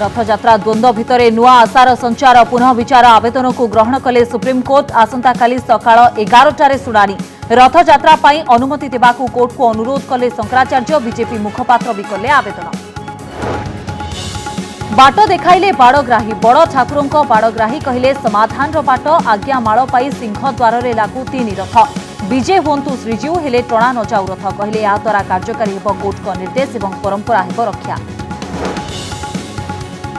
रथयात्रा द्वंद्व भितर नुआ आशार संचार पुनः विचार आवेदन को ग्रहण कले सुप्रीमकोर्ट। आसंता काली सकाळ 11टारे शुणाणी। रथयात्रा पाई अनुमति देबाकू कोर्ट को अनुरोध कले शंकराचार्य। बीजेपी मुखपात्र भी कले आवेदन। बाट देखाइले बाड़ग्राही। बड़ ठाकुरों बाड़ग्राही कहले समाधान बाट आज्ञामाल पाई सिंहद्वार में लागू 3 रथ। विजय हुंतु श्रीजीव हेले टणा न जाऊ रथ। कहले या द्वारा कार्यकारी हेब कोर्ट का निर्देश और परंपरा हेब रक्षा।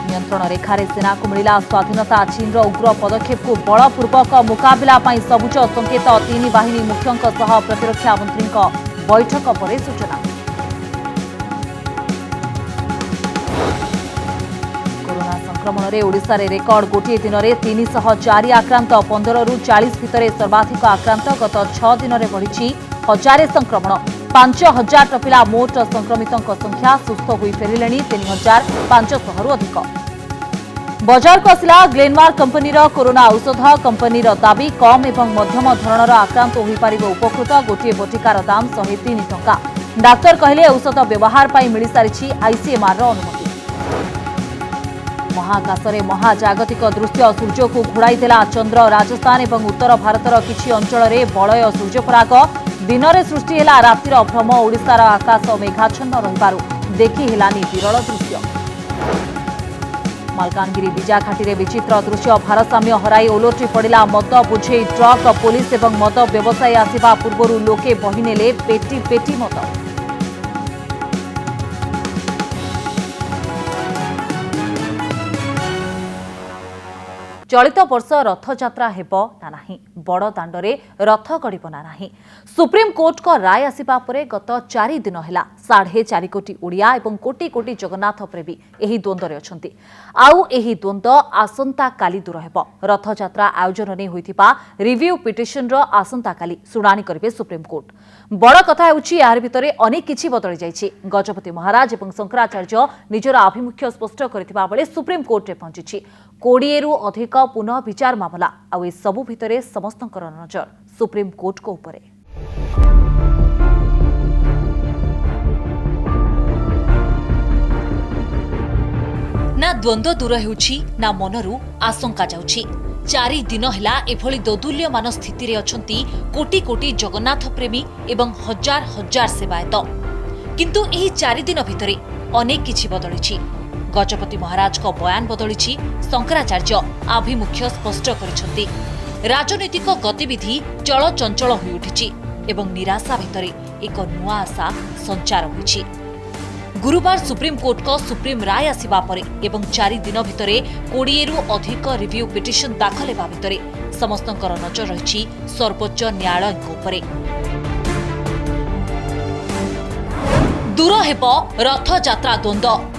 नियंत्रण रेखारे सेना को मिला स्वाधीनता। चीन उग्र पदक्षेप को बलपूर्वक मुकाबला सबुज संकेत। 3 बाहिनी मुख्यों सह प्रतिरक्षा मंत्री बैठक पर सूचना। कोरोना संक्रमण में ओडिशा रे रेकर्ड गोटे दिन में 304 आक्रांत। 15 ରୁ 40 भितर सर्वाधिक आक्रांत। गत 6 दिन में बढ़ी 1000 संक्रमण। 5000 टपिला मोट संक्रमितों संख्या। सुस्थ हो फेरिले 3500 अधिक। बजार को आसला ग्लेनमार्क कंपनीर कोरोना औषध। कंपनीर दाबी कम एवं मध्यम धरणर आक्रांत हो पारिबो उपकृत। गोटे बटिकार दाम 103 टंका। डाक्तर कहले औषध व्यवहार पाई मिली सारिछि आईसीएमआर अनुमति। महाकाश में महाजागतिक दृश्य। सूर्य को घोड़ाई देला चंद्र। राजस्थान और उत्तर भारतर किछि अंचल में बलय सूर्यपराग। दिन में सृष्टि है रातिर भ्रम। ओडिशार आकाश मेघाच्छन्न रहिबारु देखि हेलानी विरल दृश्य। मालकानगिरी बीजाघाटी में विचित्र दृश्य। भारसाम्य हराई ओलटि पड़ा मद बुझे ट्रक। पुलिस और मद व्यवसायी आसिबा पूर्व लोके बहिनेले पेटी पेटी मद। चलित वर्ष रथयात्रा हेब ना नाही। बड़ दांडरे रथ गड़ब ना नाही। सुप्रीम कोर्ट को राय आसिबा परे गत 4 दिन है 4.5 कोटी ओडिया और कोटी कोटी जगन्नाथ प्रेमी एही द्वंद्व रे अछंती। आउ एही द्वंद्व आसंता काली दूर हेब। रथयात्रा आयोजन ने होइथिबा रिव्यू पिटिशन रो आसंता काली सुनानी करिवे सुप्रीम कोर्ट। बड़ कथा हेउछि यार भितरे अनेक किछि बदली जाइछि। गजपति महाराज और शंकराचार्य निजर आभिमुख्य स्पष्ट करथिबा बेले सुप्रीम कोर्ट रे पहुंचिछि 20 ରୁ अधिक पुनः विचार मामला। आउ ए सबु भितरे समस्तंकर नजर सुप्रीम कोर्ट को उपरे। ना द्वंद्व दूर हेउछि ना मनरु आशंका जाउछि। 4 दिन हेला एभली दोदुल्यमान स्थिति रे अछंती कोटी कोटी जगन्नाथ प्रेमी एवं हजार हजार सेवायत। किंतु एही 4 दिन भितरे अनेक किछि बदलिछि। गजपति महाराज को बयान बदली। शंकराचार्य आभिमुख्य स्पष्ट करिसेंती। राजनीतिक गतिविधि चलचंचल होई उठिछि एवं निराशा भितरे एक नुआ आशा संचार होइछि। गुरुवार सुप्रीम कोर्ट को सुप्रीम राय आसिबा परे एवं 4 दिन भितरे 20 ରୁ अधिक रिव्यू पिटिशन दाखल हेबा भितरे समस्तंकर नजर रहिछि सर्वोच्च न्यायालय उपरे। दूर हेब रथयात्रा द्वंद्व।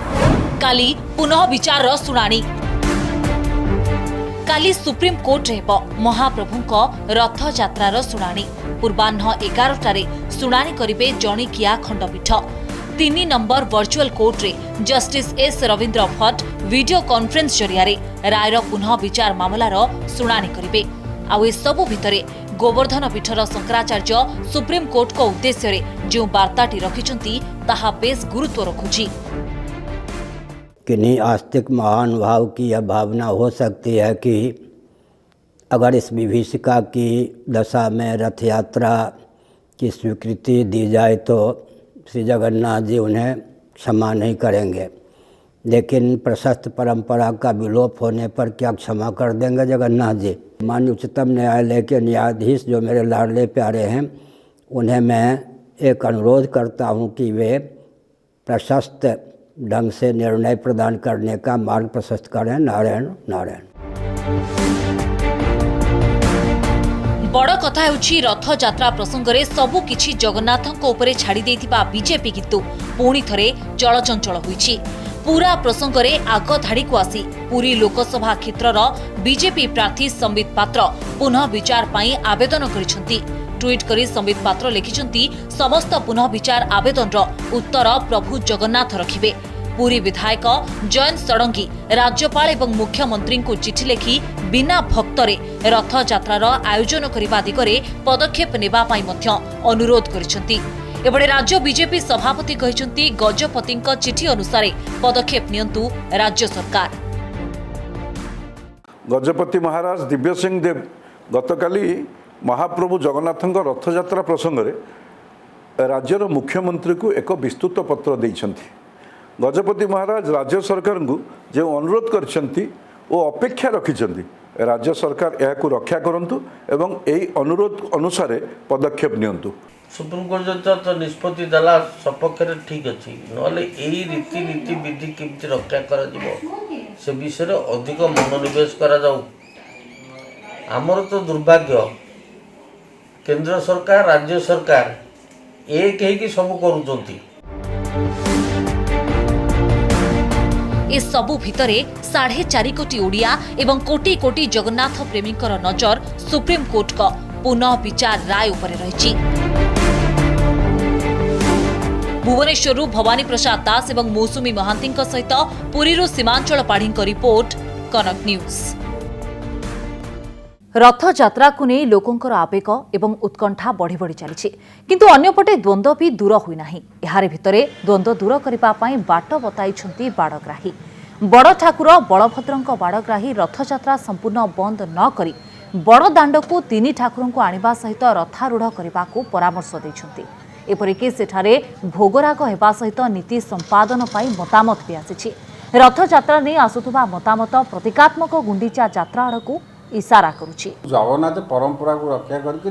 काली पुनः विचार शुणाणी। काली सुप्रीम कोर्ट हेब महाप्रभुंको रथयात्रार शुणाणी। पूर्वाह्न 11टारे शुणाणी करिवे जणिकिया खंडपीठ। 3 नंबर वर्चुअल कोर्ट रे justice S Ravindra Bhatt video conference जरियारे रायर पुनः विचार मामलार शुणाणी करिवे। आउ ए सबु भितरे गोवर्धन पीठर शंकराचार्य सुप्रीम कोर्ट को उद्देश्य रे जो वार्ताटी रखिछंती ताहा बेस गुरुत्व रखुछि। किन्हीं आस्तिक महानुभाव की यह भावना हो सकती है कि अगर इस विभीषिका की दशा में रथ यात्रा की स्वीकृति दी जाए तो श्री जगन्नाथ जी उन्हें क्षमा नहीं करेंगे, लेकिन प्रशस्त परंपरा का विलोप होने पर क्या क्षमा कर देंगे जगन्नाथ जी? माननीय उच्चतम न्यायालय के न्यायाधीश जो मेरे लाडले प्यारे हैं, उन्हें मैं एक अनुरोध करता हूं कि वे प्रशस्त ढंग से निर्णय प्रदान करने का मार्ग प्रशस्त करें। नारायण नारायण। बड़ कथा हेउछि रथयात्रा प्रसंग में सबु किछि जगन्नाथଙ୍କ उपरे छाड़ी देथिबा बीजेपी किंतु पुणी थरे चलचंचल होइछि। पूरा प्रसंग में आग धाड़ी को आसी पुरी लोकसभा क्षेत्रर बीजेपी प्रार्थी संबित पात्र पुनः विचार पाई आवेदन करिसेंती। ट्वीट करी संबित पात्र लिखिछंती समस्त पुनः विचार आवेदन उत्तर प्रभु जगन्नाथ रखिबे। पुरी विधायक जयंत षडंगी राज्यपाल एवं मुख्यमंत्री को चिठी लिखि बिना भक्तरे रथ यात्रार आयोजन करने दिगरे पदक्षेप नेबा पाई मध्य अनुरोध करिसेंती। एबडे राज्य बीजेपी सभापति कहिसंती गजपतिଙ୍କ चिठी अनुसार पदक्षेप नियंतु राज्य सरकार। गजपति महाराज दिव्य सिंह देव गतकाली महाप्रभु जगन्नाथଙ୍କ रथयात्रा प्रसंग में राज्यर मुख्यमंत्री को एक विस्तृत पत्र देइछंती। गजपति महाराज राज्य सरकार को जो अनुरोध करछंती वो अपेक्षा रखिछंती राज्य सरकार यह रक्षा करंतु एवं यही अनुरोध अनुसार पदक्षेप नियंतु। सुप्रीमकोर्ट जो तो निष्पत्ति देला सपक्ष ठीक अच्छी ना यही रीति विधि केमती रक्षा कर से विषय अधिक मनोनिवेश करा जाऊ। आमर तो दुर्भाग्य केंद्र सरकार राज्य सरकार एक ही सब करूचंती। ए सबु भितरे 4.5 कोटी ओडिया एवं कोटी कोटी जगन्नाथ प्रेमीकर नजर सुप्रीम कोर्ट का पुनः विचार राय उपरे रहिछि। भुवनेश्वर भवानी प्रसाद दास एवं मौसुमी महांती सहित पुरी सीमांचल पाढ़ी रिपोर्ट कनक न्यूज। रथयात्रा को नहीं लोकंकर आवेग एवं उत्कंठा बढ़ी बढ़ी चली किंतु अन्यपटे द्वंद्व भी दूर हुई नाही। एहारे भितरे द्वंद्व दूर करबा पई बाट बताइछंती बाड़ग्राही। बड़ ठाकुर बलभद्रଙ୍କ बाड़ग्राही रथयात्रा संपूर्ण बंद न करी बड़ दांड को 3 ठाकुर को आनिबा सहित रथारूढ़ करबा को परामर्श दैछंती। एपरिकी सेठारे भोगराग हेबा सहित नीति संपादन पई मतामत भी आसीछि। रथयात्रा ने आसुथबा मतामत प्रतीकात्मक गुंडीचा यात्रा आड़कू इशारा करुछि। जगन्नाथ परंपरा को रक्षा करके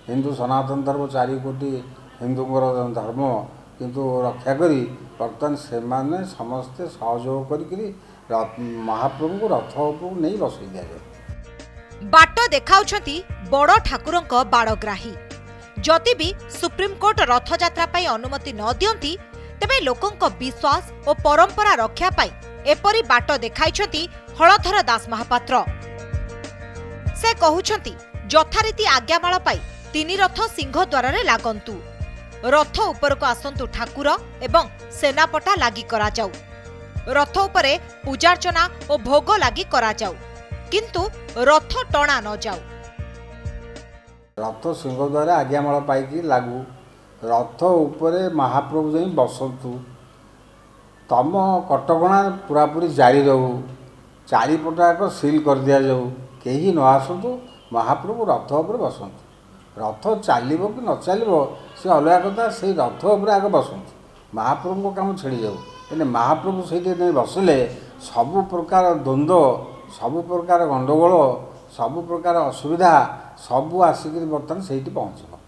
हिंदू सनातन धर्म 4 कोटी हिंदू धर्म किंतु रक्षा करी बर्तमान से समस्ते सहयोग कर महाप्रभु को रथ उपरू नहीं बसई दिया जाए। बाट देखाउछंती बड़ ठाकुरंक बाड़ग्राही। जदि भी सुप्रीम कोर्ट रथयात्रा पई अनुमति न दियंती तेबे लोकंक विश्वास और परंपरा रक्षा पई एपरी बाट देखाइछंती हलधर दास महापात्र। से कहउछंती यथारीति आज्ञामाल पाई 3 रथ सिंह द्वार रे लागंतु। रथ उपर को आसंतु ठाकुर एवं सेनापटा लागि करा जाऊ। रथ उपरे पूजार्चना और भोग लागि करा जाऊ किंतु रथ टणा न जाऊ। रथ सिंह द्वारा आज्ञामाल पाई लागू रथ उपरे महाप्रभु जाई बसंतु। तम कटकणा पूरापूरी जारी रहू। चारिपटाक सील कर दिया जाऊ। कहीं न आसतु महाप्रभु रथ उपर बसंतु। रथ चलो कि न चलो से अलग कथा से रथ उपर आगे बसंतु। महाप्रभु को काम छेड़ी जाऊ। एने महाप्रभु से नहीं बसले सबु प्रकार द्वंद्व सबु प्रकार गंडगोल सबु प्रकार असुविधा सबू आसिक बर्तमान से पहुँचब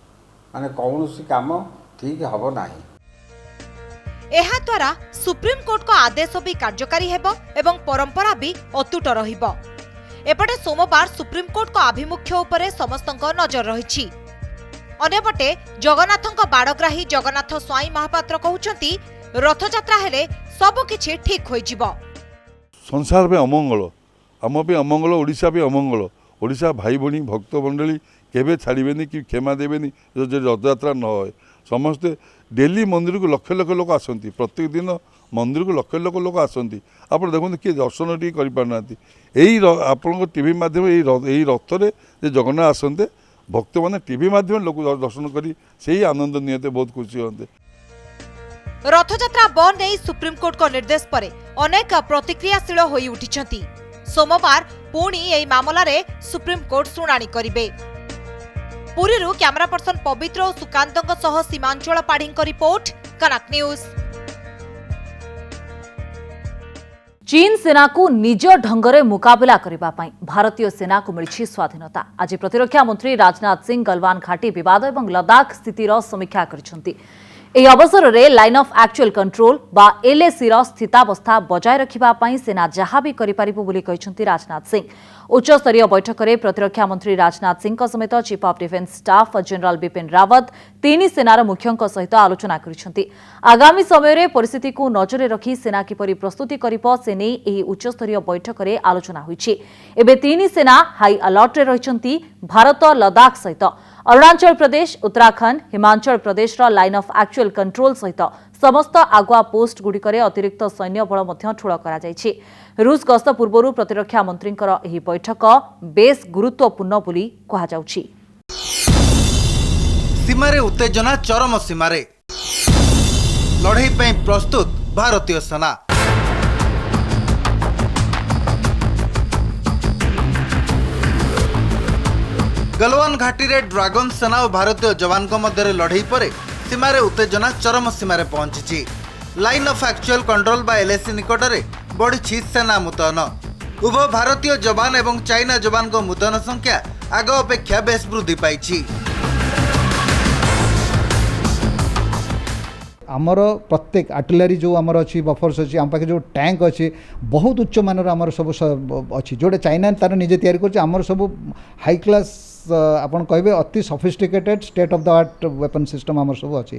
माने कौन काम ठीक हम ना। एहा द्वारा सुप्रीम कोर्ट को आदेश भी कार्यकारी हेबो एवं परंपरा भी अतुट रहिबो। एपटे सोमवार सुप्रीम कोर्ट को आभिमुख्य उपरे समस्तଙ୍କ नजर रहिछि। अन्यपटे जगन्नाथଙ୍କ बाड़ग्राही जगन्नाथ स्वाई महापात्र कहउछंती रथयात्रा हेले सब किछि ठीक होई जिवो। संसार में अमंगल आम भी अमंगल ओडिशा भी अमंगल ओडिशा भाई भणी भक्त मंडली केबे छाड़बेनी कि क्षमा देवेनी जो रथयात्रा न होए। समस्ते डेली मंदिर को लक्ष लक्ष लोक आसती प्रत्येक दिन मंदिर को लक्ष लक्ष लोक आसती आप देखते किए दर्शन टी करना यही आपण टीवी माध्यम यही रथरे जगन्नाथ आसते भक्त मैंने टीवी माध्यम लोक दर्शन कर से आनंद नियते बहुत खुशी होते। रथयात्रा बंद नहीं सुप्रीम कोर्ट को निर्देश पर अनेक प्रतिक्रियाशील होई उठिछंती। सोमवार पुणी एही मामला रे सुप्रीम कोर्ट सुनानी करिवे। पुरी कैमरा पर्सन पवित्र और सुकांतों सह सीमांचल पाढ़ी रिपोर्ट कनक न्यूज। चीन सेना को निज ढंगरे मुकाबला करबा पई भारतीय सेना को मिली स्वाधीनता। आज प्रतिरक्षा मंत्री राजनाथ सिंह गलवान घाटी विवाद और लद्दाख स्थितिर समीक्षा करिसेंती। ଏହି ଅବସରରେ ଲାଇନ୍ ଅଫ୍ ଆକ୍ଚୁଆଲ କଣ୍ଟ୍ରୋଲ ବା ଏଲ୍ଏସିର ସ୍ଥିତାବସ୍ଥା ବଜାୟ ରଖିବା ପାଇଁ ସେନା ଯାହା ବି କରିପାରିବ ବୋଲି କହିଛନ୍ତି ରାଜନାଥ ସିଂ। ଉଚ୍ଚସ୍ତରୀୟ ବୈଠକରେ ପ୍ରତିରକ୍ଷା ମନ୍ତ୍ରୀ ରାଜନାଥ ସିଂଙ୍କ ସମେତ chief of defence staff general Bipin Rawat 3 ସେନାର ମୁଖ୍ୟଙ୍କ ସହିତ ଆଲୋଚନା କରିଛନ୍ତି। ଆଗାମୀ ସମୟରେ ପରିସ୍ଥିତିକୁ ନଜରରେ ରଖି ସେନା କିପରି ପ୍ରସ୍ତୁତି କରିବ ସେ ନେଇ ଏହି ଉଚ୍ଚସ୍ତରୀୟ ବୈଠକରେ ଆଲୋଚନା ହୋଇଛି। ଏବେ 3 ସେନା ହାଇ ଆଲର୍ଟରେ ରହିଛନ୍ତି। ଭାରତ ଲଦାଖ ସହିତ Arunachal Pradesh Uttarakhand Himachal Pradesh line of actual control सहित समस्त आगुआ पोस्ट गुड़िकरे अतिरिक्त सैन्य बल ठूल कर रूस गस्त पूर्व प्रतिरक्षा मंत्री यह बैठक बेस गुरुत्वपूर्ण सीमारे उत्तेजना चरम सीमारे लड़ाई ପାଇଁ प्रस्तुत भारतीय सेना। गलवान घाटी रे ड्रैगन सेना और भारतीय जवान मध्य लड़ाई पर सीमार उत्तेजना चरम सीमार पहुंची। लाइन ऑफ एक्चुअल कंट्रोल बा एलएसी निकट में बढ़ी सेना मुतयन। उभय भारतीय जवान एवं चाइना जवान मुतयन संख्या आग अपेक्षा बेस वृद्धि पाई। आमर प्रत्येक आर्टिलरी जो आमर अच्छी बफर्स अच्छी आम पाखे जो टैंक अच्छी बहुत उच्च मानर आमर सब अच्छी जोटा चाइना तार निजे तैयारी कर आमर सब हाई क्लास आपन कहे अति sophisticated state of the art weapon system आमर सब अच्छी।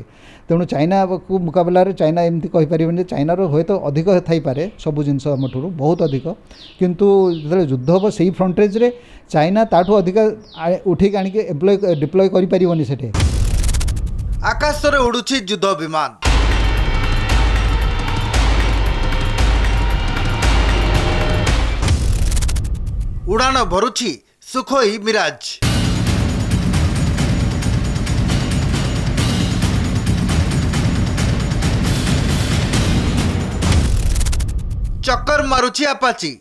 तेणु चाइना को मुकाबला चाइना एमती कहीपर चाइनार हूँ तो अधिक थाईपे सब जिन बहुत अधिक किंतु जो युद्ध हम से फ्रंटेज रे चाइना ताठू अधिक उठिक आणिक एम्प्लॉय डिप्लॉय करें से आकाश रे उड़ुछि युद्ध विमान। उड़ान भरुछि सुखोई मिराज। चक्कर मारुछि अपाची।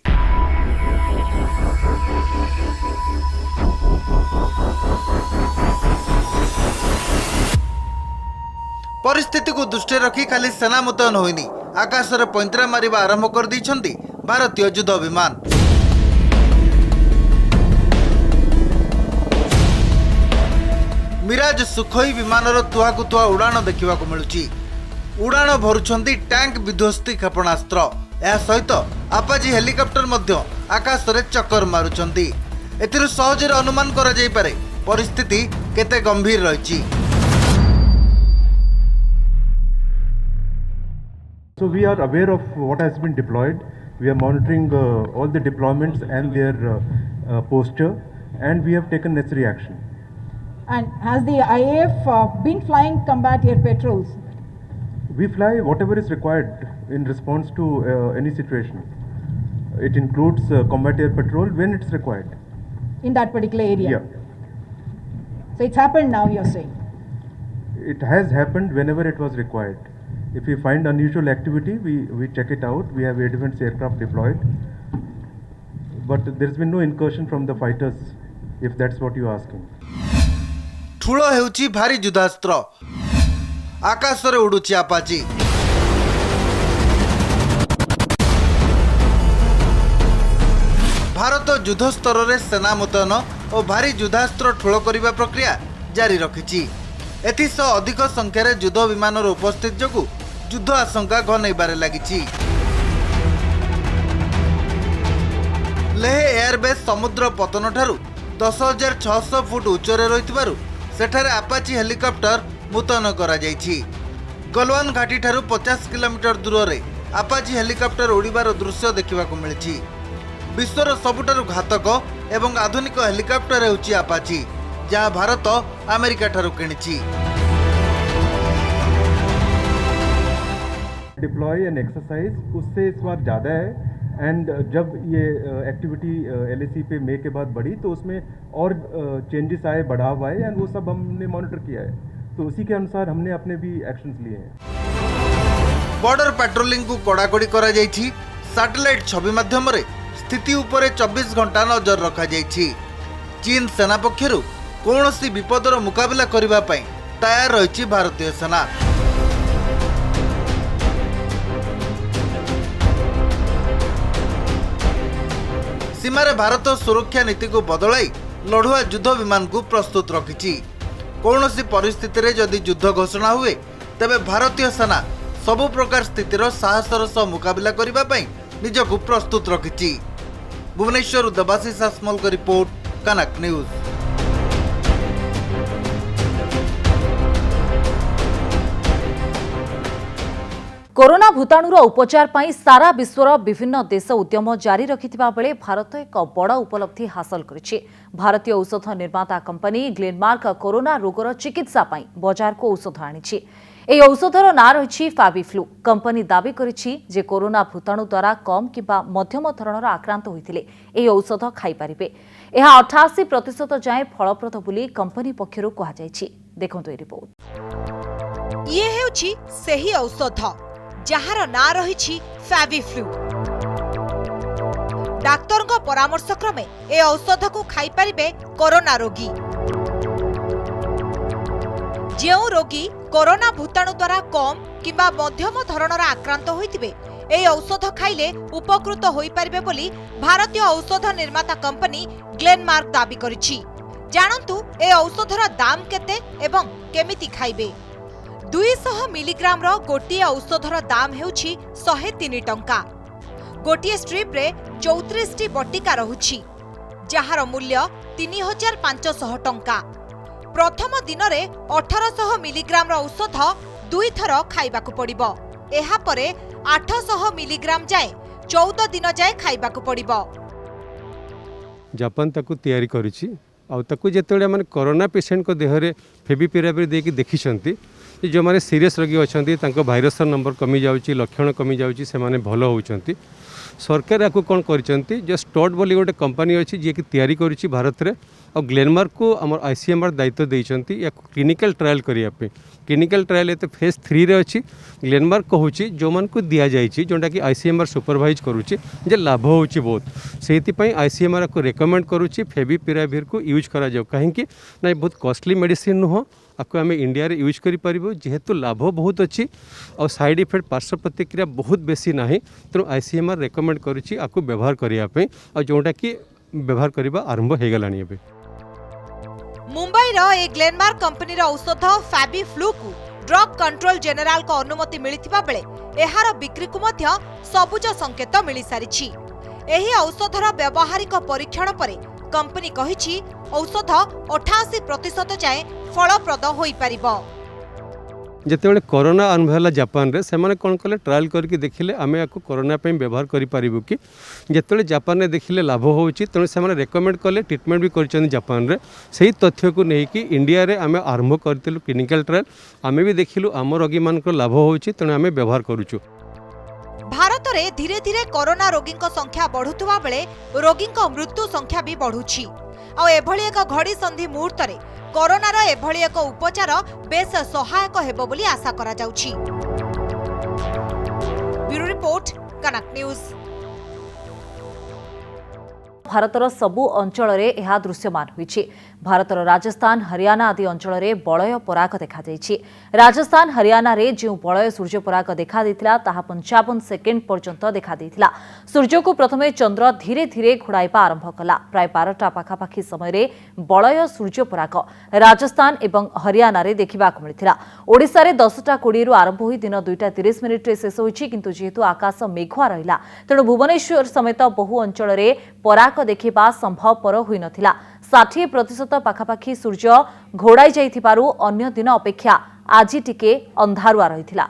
परिस्थिति को दृष्टि रखी खाली सेना मुतयन होइनी आकाश रे पैंतरा मारिबा आरंभ कर दैछन्ती भारतीय युद्ध विमान। मिराज सुखोई विमानर तुहाकु तुहा उड़ान देखा मिलुछि। उड़ान भरुछन्ती टैंक विध्वस्ती क्षेपणास्त्र। या सहित आपाची हेलिकॉप्टर मध्य आकाश रे चक्कर मारुछन्ती। एथिरु सहजरे अनुमान करा जाई पारे परिस्थिति केते गंभीर रहिछि। So we are aware of what has been deployed. We are monitoring all the deployments and their posture, and we have taken necessary action. And has the IAF been flying combat air patrols? We fly whatever is required in response to any situation. It includes combat air patrol when it's required. In that particular area? Yeah. So it's happened now, you're saying? It has happened whenever it was required. If we find unusual activity, we check it out. We have air defense aircraft deployed. But there's been no incursion from the fighters, if that's what you're asking. ठुलो हेउची भारी युद्धास्त्र। आकाश रे उडुची Apache. Bharat युद्ध स्तर रे सेना मुतयन और भारी युद्धास्त्र ठुलो करिबा प्रक्रिया जारी रखिछि। एथिसह अधिक संख्यार युद्ध विमानर उपस्थित जोगु युद्ध आशंका घनैबारे लागिछि। लेह एयरबेस समुद्र पतन ठारू 10,600 फुट उच्चरे रहितबारु सेठारे आपाची हेलिकॉप्टर मुतयन करा जायछि। गलवान घाटी ठारू 50 किलोमीटर दूर रे आपाची हेलिकॉप्टर उड़ीबार दृश्य देखिबाकू मिलिछि। विश्वर सबुठारू घातक एवं आधुनिक हेलिकॉप्टर हेउछि आपाची, जहाँ भारत अमेरिका ठारू किनिछि। डिप्लॉय एंड एक्सरसाइज उससे इस बार ज़्यादा है, एंड जब ये एक्टिविटी एलएसी पे मे के बाद बढ़ी तो उसमें और चेंजेस आए, बढ़ाव आए, एंड वो सब हमने मॉनिटर किया है। तो उसी के अनुसार हमने अपने भी एक्शंस लिए हैं। बॉर्डर पेट्रोलिंग को कड़ाकड़ी करा जायछि। सैटेलाइट छवि माध्यम रे स्थिति उपरे 24 घंटा नजर रखा जायछि। चीन सेना पक्षरु कौनसी विपदर मुकाबला करबा पई तैयार रहिछि भारतीय सेना। सीमारे भारत सुरक्षा नीति को बदलाई लड़ुआ युद्ध विमान को प्रस्तुत रखिछि। कौनसी परिस्थिति रे जदि युद्ध घोषणा हुए तेबे भारतीय सेना सबु प्रकार स्थितिर साहसर सह मुकाबला करबा पई निजको प्रस्तुत रखिछि। भुवनेश्वर देवाशीष आसमल का रिपोर्ट, कनक न्यूज। कोरोना भूताणुर उपचार पाई सारा विश्वर विभिन्न देश उद्यम जारी रखिथिबा बेले भारत एक बड़ उपलब्धि हासिल करिछि। भारतीय औषध निर्माता कंपनी ग्लेनमार्क कोरोना रोगर चिकित्सा पाई बाजार को औषध आनिछि। ଏହି ଔଷଧର ନାଁ ରହିଛି ଫାବିଫ୍ଲୁ। कंपनी दावी କରିଛି ଯେ कोरोना भूताणु द्वारा कम किंबा मध्यम धरणर आक्रांत होइथिले ଏହି ଔଷଧ ଖାଇପାରିବେ। ଏହା 88% ଯାଏଁ ଫଳପ୍ରଦ ବୋଲି कंपनी पक्षରୁ କୁହାଯାଇଛି। ଦେଖନ୍ତୁ ଏହି ରିପୋର୍ଟ। ଇଏ ହେଉଛି ସେହି ଔଷଧ ଯାହାର ନାଁ ରହିଛି ଫ୍ୟାବିଫ୍ଲୁ। ଡାକ୍ତରଙ୍କ ପରାମର୍ଶ କ୍ରମେ ଏ ଔଷଧକୁ ଖାଇପାରିବେ କରୋନା ରୋଗୀ। ଯେଉଁ ରୋଗୀ କରୋନା ଭୂତାଣୁ ଦ୍ୱାରା କମ୍ କିମ୍ବା ମଧ୍ୟମ ଧରଣର ଆକ୍ରାନ୍ତ ହୋଇଥିବେ ଏହି ଔଷଧ ଖାଇଲେ ଉପକୃତ ହୋଇପାରିବେ ବୋଲି ଭାରତୀୟ ଔଷଧ ନିର୍ମାତା କମ୍ପାନୀ ଗ୍ଲେନମାର୍କ ଦାବି କରିଛି। ଜାଣନ୍ତୁ ଏ ଔଷଧର ଦାମ କେତେ ଏବଂ କେମିତି ଖାଇବେ। 200 ମିଲିଗ୍ରାମର ଗୋଟିଏ ଔଷଧର ଦାମ ହେଉଛି 103 ଟଙ୍କା। ଗୋଟିଏ ଷ୍ଟ୍ରିପ୍ରେ 34ଟି ବଟିକା ରହୁଛି ଯାହାର ମୂଲ୍ୟ 3500 ଟଙ୍କା। ପ୍ରଥମ ଦିନରେ 1800 ମିଲିଗ୍ରାମର ଔଷଧ 2 ଥର ଖାଇବାକୁ ପଡ଼ିବ। ଏହାପରେ 800 ମିଲିଗ୍ରାମ ଯାଏ 14 ଦିନ ଯାଏ ଖାଇବାକୁ ପଡ଼ିବ। जापान ताकू तैयारी करिछि आउ ताकू जेतेबेले माने कोरोना पेशेंट को देहरे फेविपिराविर देकी देखिछंती जो माने सीरियस रोगी अछंती तांको भाइरस नंबर कमी जाउची लक्षण कमी जाउची से माने भलो होउचंती। सरकार याकू कोन करिसंती जे स्टॉट बोली गोटे कंपनी अछि जे कि तैयारी करिछि भारत रे और ग्लेनमार्क को हमर आईसीएमआर दायित्व देइछंती या क्लिनिकल ट्रायल करिया पे। क्लिनिकल ट्रायल एते फेज 3 रे अछि। ग्लेनमार्क कहूछि जो मन को दिया जाइछि जोंटा कि आईसीएमआर सुपरवाइज करूछि जे लाभ होउछि बहुत सेति पई आईसीएमआर को रेकमेंड करूछि फेविपिराविर को यूज करा जाउ काहे कि नै बहुत कॉस्टली मेडिसिन नुह आपको आम इंडिया रे यूज करि परिबो जेहेतु लाभ बहुत अच्छी और साइड इफेक्ट पार्श्व प्रतिक्रिया बहुत बेसी नाही तेणु आईसीएमआर रेकमेंड करूछि आपको व्यवहार करिया पे और जोंटा कि व्यवहार करिबा आरंभ हे गलानी एबे। मुंबईर ए ग्लेनमार्क कंपनीर औषध फैबिफ्लू को ड्रग कंट्रोल जेनेराल को अनुमति मिलिथिबा बेले एहार बिक्री को मध्य सबुज संकेत मिली सारिछि। एही औषधर व्यावहारिक परीक्षण परे कंपनी कहिछि औषध 88% जाए फलप्रद होई परिबो। जेतेबेले कोरोना आरंभ होला जापान रे सेमाने कोन कले ट्रायल करके देखिले आमे याको कोरोना पे व्यवहार करि परिबो कि जेतेबेले जापान रे देखिले लाभ होउछि तेणु सेमाने रेकमेंड कले ट्रीटमेंट भी करछन जापान रे सेही तथ्य को नै कि इंडिया रे आमे आरंभ करतिलु क्लिनिकल ट्रायल आमे भी देखिलु आम रोगी मान को लाभ होउछि तेणु आमे व्यवहार करूछु। भारत रे धीरे धीरे कोरोना रोगी संख्या बढ़ुवा बेले रोगी मृत्यु संख्या भी बढ़ुछि। आ एभली एक घड़ी संधि मुहूर्त रे कोरोनार एभली एक उपचार बेस सहायक हेबो बोली आशा करा जाउछि। ब्यूरो रिपोर्ट कनक न्यूज। भारतर सबु अंचल यह दृश्यमान होइछि। भारतर राजस्थान हरियाणा आदि अंचल में बलय पराग देखा देइछि। राजस्थान हरियाणा रे जो बलय सूर्य पराग देखा देइथिला ताहा 55 सेकेंड पर्यंत देखा देइथिला। सूर्य को प्रथमे चंद्र धीरे धीरे घोड़ाइबा आरंभ कला। प्राय 12टा पाखापाखि समय बलय सूर्य पराग राजस्थान एवं हरियाणा रे देखिबाक मिलिथिला। ओडिसा रे 10टा 20 रु आरंभ होई दिन 2टा 30 मिनिट रे शेष होइछि किंतु जेहेतु आकाश मेघुआ रहिला तेणु भुवनेश्वर समेत बहु अंचल रे पराग देखिबा संभवपर होई नथिला। 60% पाखापाखि सूर्य घोड़ाई जाइथिबारु अन्य दिन अपेक्षा आज टिके अंधारुआ रहिथिला।